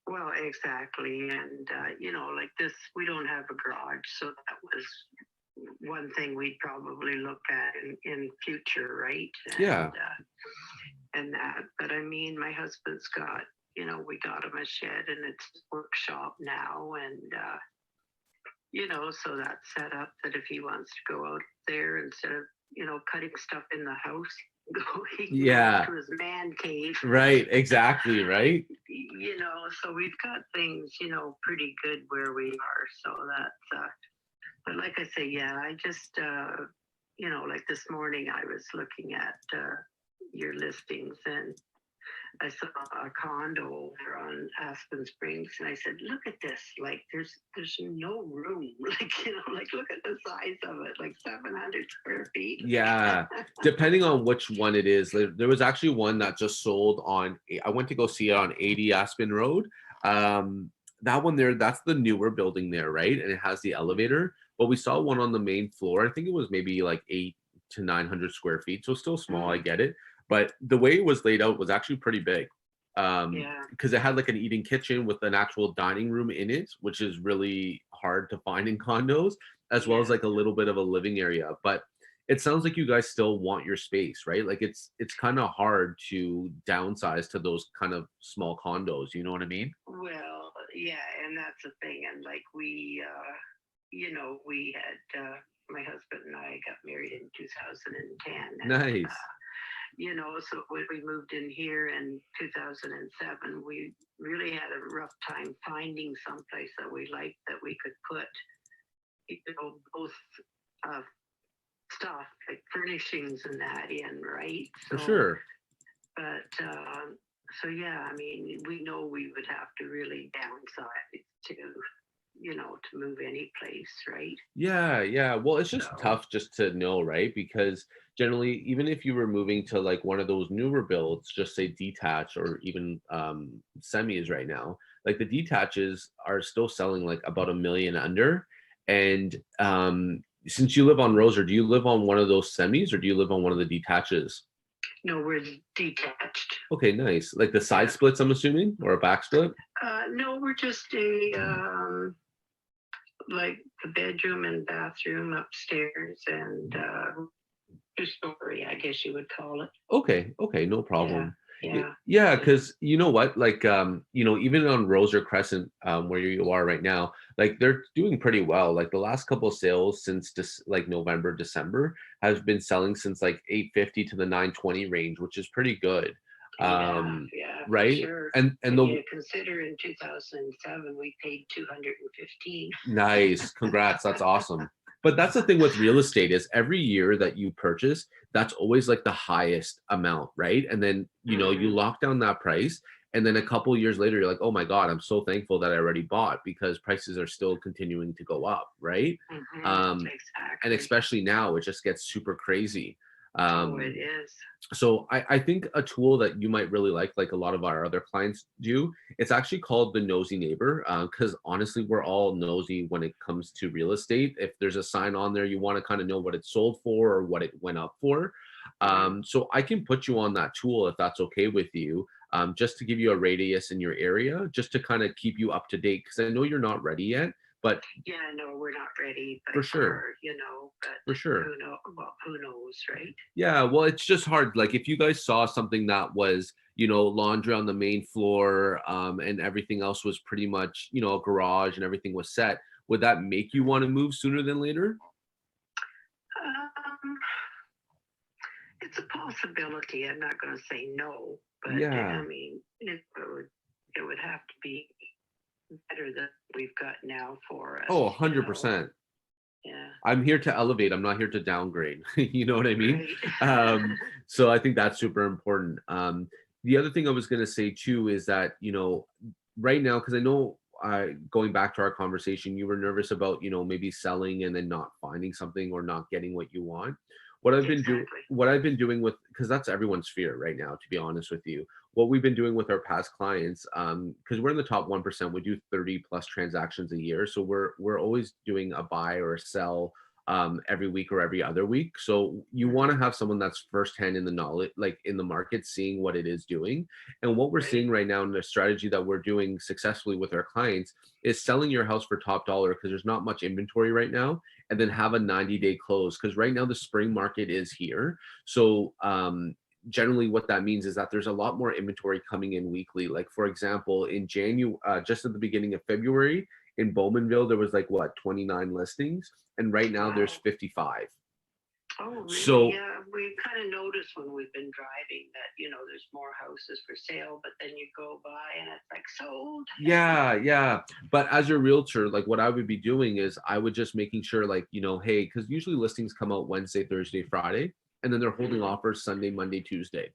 Well, exactly. And, you know, like this, we don't have a garage. So that was one thing we'd probably look at in future, right? And that. But I mean, my husband's got, you know, we got him a shed and it's workshop now. And, you know, so that's set up that if he wants to go out there instead of, you know, cutting stuff in the house, he can go to his man cave. Right, exactly, right? You know, so we've got things, you know, pretty good where we are. So that's, but like I say, yeah, I just, you know, like this morning I was looking at your listings and I saw a condo over on Aspen Springs, and I said, "Look at this! Like, there's no room. Like, you know, like look at the size of it, like 700 square feet." Yeah, depending on which one it is. There was actually one that just sold on. I went to go see it on 80 Aspen Road. That one there, that's the newer building there, right? And it has the elevator. But we saw one on the main floor. I think it was maybe like 800 to 900 square feet, so still small. I get it. But the way it was laid out was actually pretty big, because it had like an eating kitchen with an actual dining room in it, which is really hard to find in condos, as well as like a little bit of a living area. But it sounds like you guys still want your space, right? Like it's kind of hard to downsize to those kind of small condos. You know what I mean? Well, yeah, and that's the thing. And like we you know, we had, my husband and I got married in 2010. And, Nice. you know, so when we moved in here in 2007, we really had a rough time finding someplace that we liked that we could put, you know, both stuff like furnishings and that in, right? For sure. But so yeah, I mean, we know we would have to really downsize to, you know, to move any place, right? Yeah. Well, it's just So, tough just to know, right? Because generally, even if you were moving to like one of those newer builds, just say detached or even semis right now, like the detaches are still selling like about $1 million under. And since you live on Roser, do you live on one of those semis or do you live on one of the detaches? no, we're detached. Okay, nice. Like the side splits, I'm assuming, or a back split? No, we're just a like the bedroom and bathroom upstairs and two-story, I guess you would call it. Okay, no problem. Yeah. Yeah, because you know what, like you know, even on Roser Crescent, where you are right now, like they're doing pretty well. Like the last couple of sales since like November, December has been selling since like 850 to the 920 range, which is pretty good. Yeah, Right? for sure. And And the you consider in 2007 we paid 215. Nice. Congrats. That's awesome. But that's the thing with real estate is every year that you purchase, that's always like the highest amount, right? And then, you know, you lock down that price and then a couple of years later you're like, "Oh my God, I'm so thankful that I already bought because prices are still continuing to go up," right? And Exactly. especially now it just gets super crazy. Oh, it is. So I think a tool that you might really like a lot of our other clients do, it's actually called the Nosy Neighbor. Because honestly, we're all nosy when it comes to real estate. If there's a sign on there, you want to kind of know what it sold for or what it went up for. So I can put you on that tool if that's okay with you, just to give you a radius in your area, just to kind of keep you up to date. Because I know you're not ready yet, but Yeah, no, we're not ready. for sure, You know, but for sure. who knows, right? Yeah, well, it's just hard. Like if you guys saw something that was, you know, laundry on the main floor, and everything else was pretty much, you know, a garage and everything was set, would that make you want to move sooner than later? Um, it's a possibility. I'm not going to say no, but Yeah. I mean, it would have to be better than we've got now for us. Oh, you know. 100%. Yeah. I'm here to elevate. I'm not here to downgrade. You know what I mean? Right. So I think that's super important. The other thing I was going to say too is that, you know, right now, because I know going back to our conversation, you were nervous about, you know, maybe selling and then not finding something or not getting what you want. Exactly. What I've been doing with, because that's everyone's fear right now, to be honest with you. What we've been doing with our past clients, because we're in the top 1%, we do 30 plus transactions a year. So we're always doing a buy or a sell every week or every other week. So you want to have someone that's firsthand in the knowledge, like in the market, seeing what it is doing. And what we're seeing right now in the strategy that we're doing successfully with our clients is selling your house for top dollar because there's not much inventory right now, and then have a 90-day close. Because right now the spring market is here. So generally what that means is that there's a lot more inventory coming in weekly. Like for example, in January, just at the beginning of February, in Bowmanville, there was like what 29 listings, and right now there's 55. Oh, really? So yeah, we kind of noticed when we've been driving that, you know, there's more houses for sale, but then you go by and it's like sold. yeah. But as your realtor, like what I would be doing is I would just making sure, like, you know, hey, because usually listings come out Wednesday, Thursday, Friday, and then they're holding offers Sunday, Monday, Tuesday.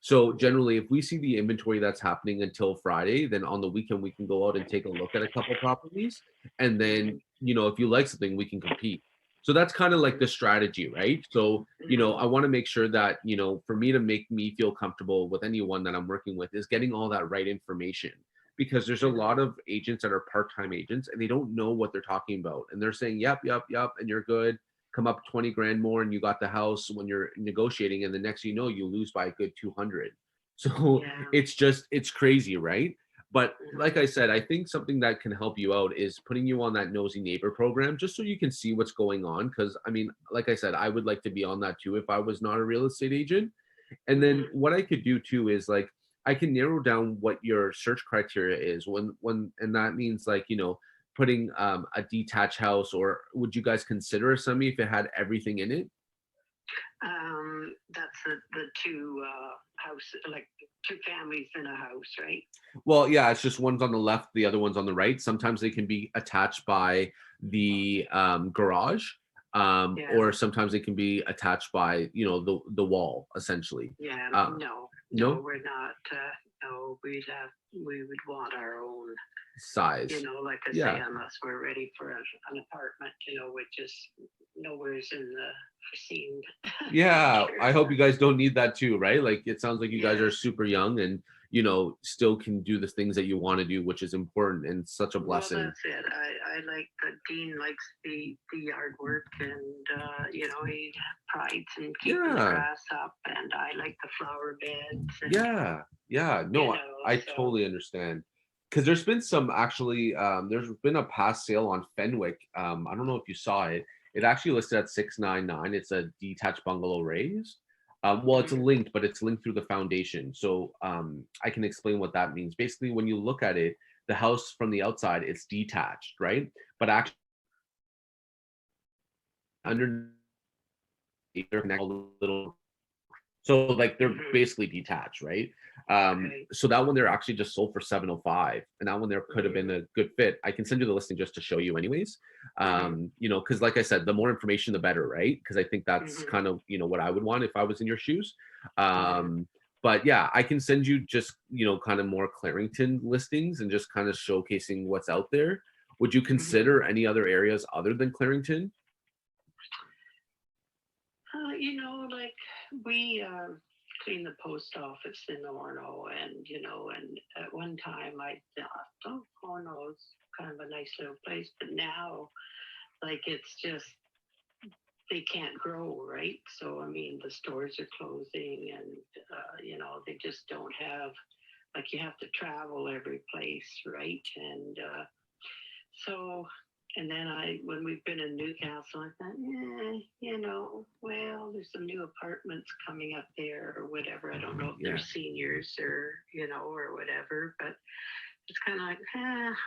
So generally, if we see the inventory that's happening until Friday, then on the weekend we can go out and take a look at a couple properties, and then, you know, if you like something, we can compete. So that's kind of like the strategy, right? So, you know, I want to make sure that, you know, for me to make me feel comfortable with anyone that I'm working with is getting all that right information, because there's a lot of agents that are part-time agents and they don't know what they're talking about, and they're saying yep, and you're good, come up 20 grand more and you got the house when you're negotiating, and the next you know you lose by a good 200. So it's crazy, right? But like I said, I think something that can help you out is putting you on that Nosy Neighbor program, just so you can see what's going on. Because I mean, like I said, I would like to be on that too if I was not a real estate agent. And then what I could do too is like I can narrow down what your search criteria is, and that means, like, you know, putting a detached house, or would you guys consider a semi if it had everything in it? That's the two house, like two families in a house, right? Well, yeah, it's just one's on the left, the other one's on the right. Sometimes they can be attached by the garage, Yeah. or sometimes they can be attached by, you know, the wall essentially. Yeah, No? we're not. No, we would want our own, Size. you know, like I Yeah. say, unless we're ready for an apartment, you know, which is nowhere's in the foreseen. Yeah, future. I hope you guys don't need that too, right? Like it sounds like you guys are Yes. super young and, you know, still can do the things that you want to do, which is important and such a blessing. Well, that's it. I like that Dean likes the yard work, and you know, he prides in keeping the Yeah. grass up, and I like the flower beds. And, Yeah. No, you know, I so- totally understand. Because there's been some actually, there's been a past sale on Fenwick. I don't know if you saw it. It actually listed at 699. It's a detached bungalow raised. Well, it's linked, but it's linked through the foundation. So I can explain what that means. Basically, when you look at it, the house from the outside, it's detached, right? But actually, underneath, they're connected a little. So like they're basically detached, right? Right. So that one they're actually just sold for 705, and that one there could have been a good fit. I can send you the listing just to show you, anyways. You know, because like I said, the more information, the better, right? Because I think that's kind of, you know, what I would want if I was in your shoes. But yeah, I can send you just, you know, kind of more Clarington listings and just kind of showcasing what's out there. Would you consider any other areas other than Clarington? You know, like we cleaned the post office in Orno, and you know, and at one time I thought, oh, Orno's kind of a nice little place, but now, like, it's just they can't grow, right? So I mean, the stores are closing, and you know, they just don't have, like, you have to travel every place, right? And so, and then when we've been in Newcastle, I thought, you know, well, there's some new apartments coming up there or whatever. I don't know if they're seniors or, you know, or whatever, but it's kind of like,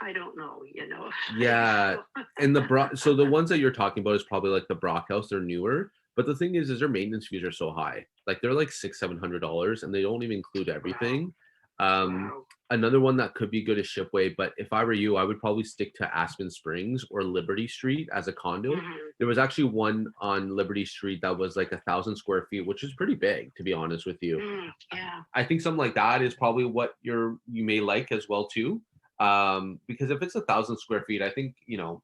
I don't know, you know. Yeah. And so the ones that you're talking about is probably like the Brock House, they're newer. But the thing is their maintenance fees are so high. Like they're like $600-700, and they don't even include everything. Wow. Another one that could be good is Shipway, but if I were you, I would probably stick to Aspen Springs or Liberty Street as a condo. There was actually one on Liberty Street that was like 1,000 square feet, which is pretty big, to be honest with you. Yeah. I think something like that is probably what you may like as well too. Because if it's 1,000 square feet, I think, you know,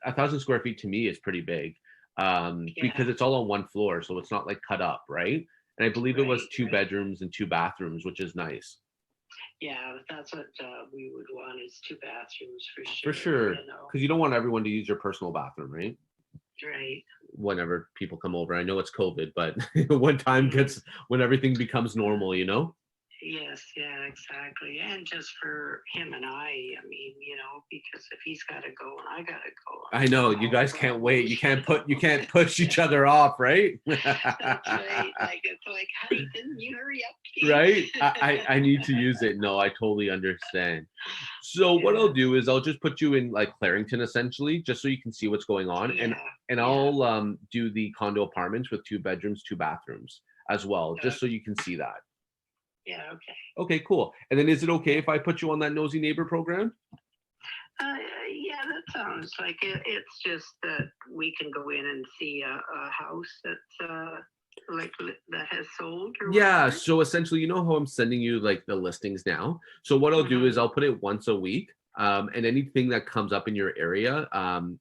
1,000 square feet to me is pretty big. Because it's all on one floor, so it's not like cut up, right? And I believe it was 2 bedrooms and 2 bathrooms, which is nice. Yeah, that's what we would want, is 2 bathrooms for sure. For sure, you know. because you don't want everyone to use your personal bathroom, right? Right. Whenever people come over, I know it's COVID, but when everything becomes normal, you know. Yes, yeah, exactly. And just for him and I mean, you know, because if he's got to go and I got to go. I know you guys can't wait. You can't push each other off, right? That's right. Like, it's like, honey, didn't you hurry up, please? Right? I need to use it. No, I totally understand. So what I'll do is I'll just put you in like Clarington essentially, just so you can see what's going on. And I'll do the condo apartments with 2 bedrooms, 2 bathrooms as well, just so you can see that. Yeah, okay. Okay, cool. And then is it okay if I put you on that nosy neighbor program? Yeah, that sounds like it. It's just that we can go in and see a house that's like that has sold or whatever. So essentially, you know how I'm sending you like the listings now. So what I'll do is I'll put it once a week. And anything that comes up in your area,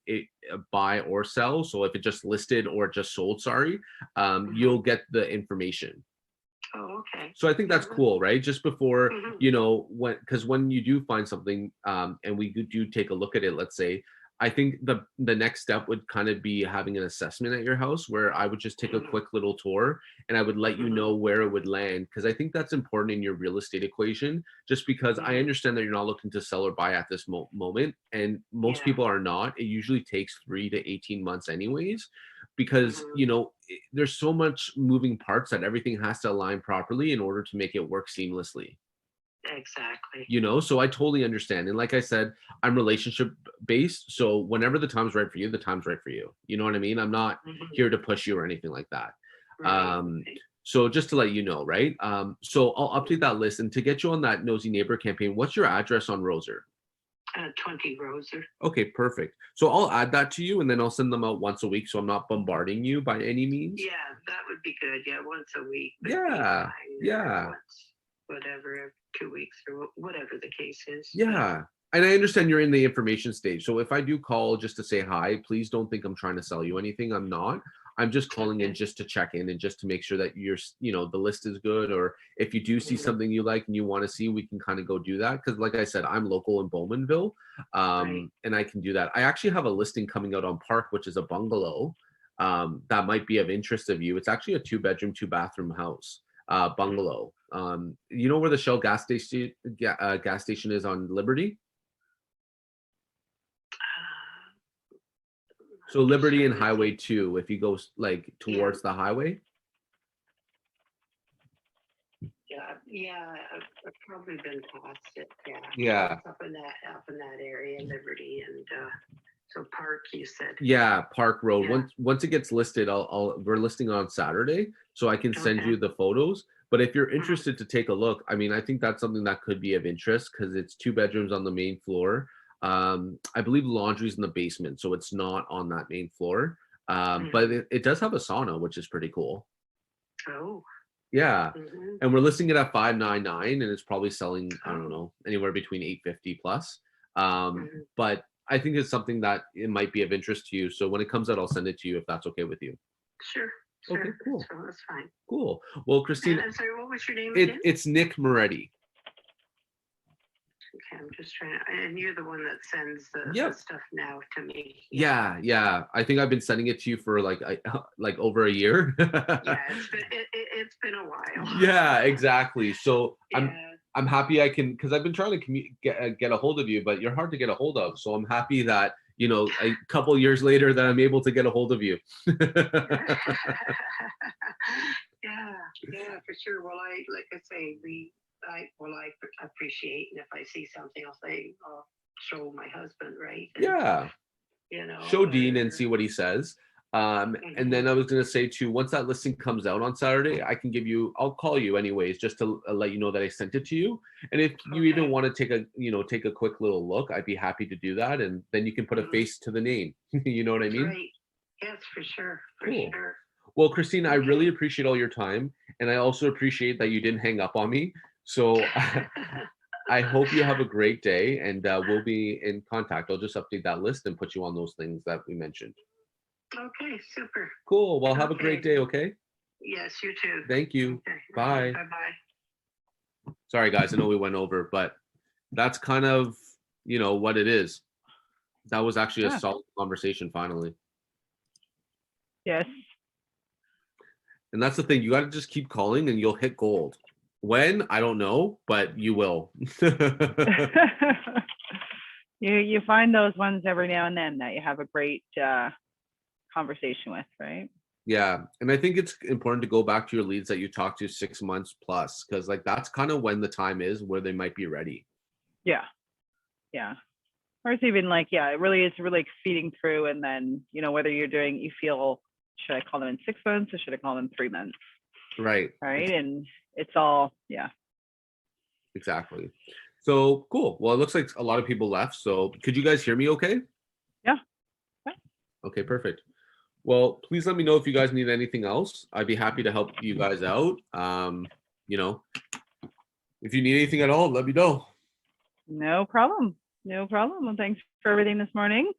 it buy or sell. So if it just listed or just sold, you'll get the information. Oh, okay. So I think that's cool, right? Just before, you know, when you do find something, and we do take a look at it, let's say, I think the next step would kind of be having an assessment at your house, where I would just take a quick little tour and I would let you know where it would land. Because I think that's important in your real estate equation, just because I understand that you're not looking to sell or buy at this moment. And most people are not. It usually takes 3 to 18 months anyways, because, you know, there's so much moving parts that everything has to align properly in order to make it work seamlessly. Exactly. You know, so I totally understand. And like I said, I'm relationship based. So whenever the time's right for you, the time's right for you. You know what I mean? I'm not here to push you or anything like that. Right. So just to let you know, right? So I'll update that list. And to get you on that Nosy Neighbor campaign, what's your address on Roser? 20 Roser. Okay, perfect. So I'll add that to you and then I'll send them out once a week. So I'm not bombarding you by any means. Yeah, that would be good. Yeah, once a week. would be Yeah. fine, Yeah. or once, whatever, 2 weeks or whatever the case is. Yeah. And I understand you're in the information stage. So if I do call just to say hi, please don't think I'm trying to sell you anything. I'm not. I'm just calling in just to check in and just to make sure that the list is good. Or if you do see something you like and you want to see, we can kind of go do that. Because like I said, I'm local in Bowmanville, and I can do that. I actually have a listing coming out on Park, which is a bungalow that might be of interest of you. It's actually a 2-bedroom, 2-bathroom house bungalow. You know where the Shell gas station is on Liberty? So Liberty and Highway 2, if you go like towards the highway. Yeah, I've probably been past it. Yeah. Yeah. It's up in that area, Liberty, and so Park, you said. Yeah, Park Road. Yeah. Once it gets listed, we're listing on Saturday, so I can send Okay. you the photos. But if you're interested to take a look, I mean, I think that's something that could be of interest because it's 2 bedrooms on the main floor. I believe laundry's in the basement, so it's not on that main floor. But it does have a sauna, which is pretty cool. Oh. Yeah. Mhm. And we're listing it at 599 and it's probably selling, I don't know, anywhere between 850 plus. But I think it's something that it might be of interest to you. So when it comes out, I'll send it to you if that's okay with you. Sure. Okay, cool. So that's fine. Cool. Well, Christine, I'm sorry, what was your name again? it's Nick Moretti. Okay, I'm just trying to, and you're the one that sends the stuff now to me. Yeah. I think I've been sending it to you for like over a year. Yeah, it's been a while. Yeah, exactly. So I'm happy I can, because I've been trying to get a hold of you, but you're hard to get a hold of. So I'm happy that a couple years later that I'm able to get a hold of you. Yeah, for sure. Well, like I say, I appreciate, and if I see something, I'll show my husband, right? And, Yeah. Show Dean and see what he says. And then I was going to say too, once that listing comes out on Saturday, I'll call you anyways, just to let you know that I sent it to you. And if you even want to take a quick little look, I'd be happy to do that. And then you can put a face to the name. You know what I mean? Right. Yes, for sure. Cool. Well, Christine, I really appreciate all your time. And I also appreciate that you didn't hang up on me. So I hope you have a great day and we'll be in contact. I'll just update that list and put you on those things that we mentioned. Okay, super. Cool. Well, have a great day, okay? Yes, you too. Thank you. Okay. Bye. Bye-bye. Sorry, guys. I know we went over, but that's kind of, what it is. That was actually a solid conversation finally. Yes. And that's the thing. You got to just keep calling and you'll hit gold. When? I don't know, but you will. You find those ones every now and then that you have a great conversation with, right? Yeah. And I think it's important to go back to your leads that you talked to 6 months plus, because that's kind of when the time is where they might be ready. Yeah. Or it's even it really is really feeding through, and then whether you feel, should I call them in 6 months or should I call them 3 months? Right. And it's all exactly. So cool. Well, it looks like a lot of people left, so could you guys hear me okay? Yeah. Okay, perfect. Well, please let me know if you guys need anything else. I'd be happy to help you guys out. If you need anything at all, let me know. No problem. Well, thanks for everything this morning.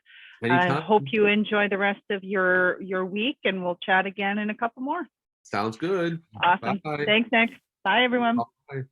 Anytime. I hope you enjoy the rest of your week, and we'll chat again in a couple more. Sounds good. Awesome. Bye. Thanks, Nick. Bye, everyone. Bye.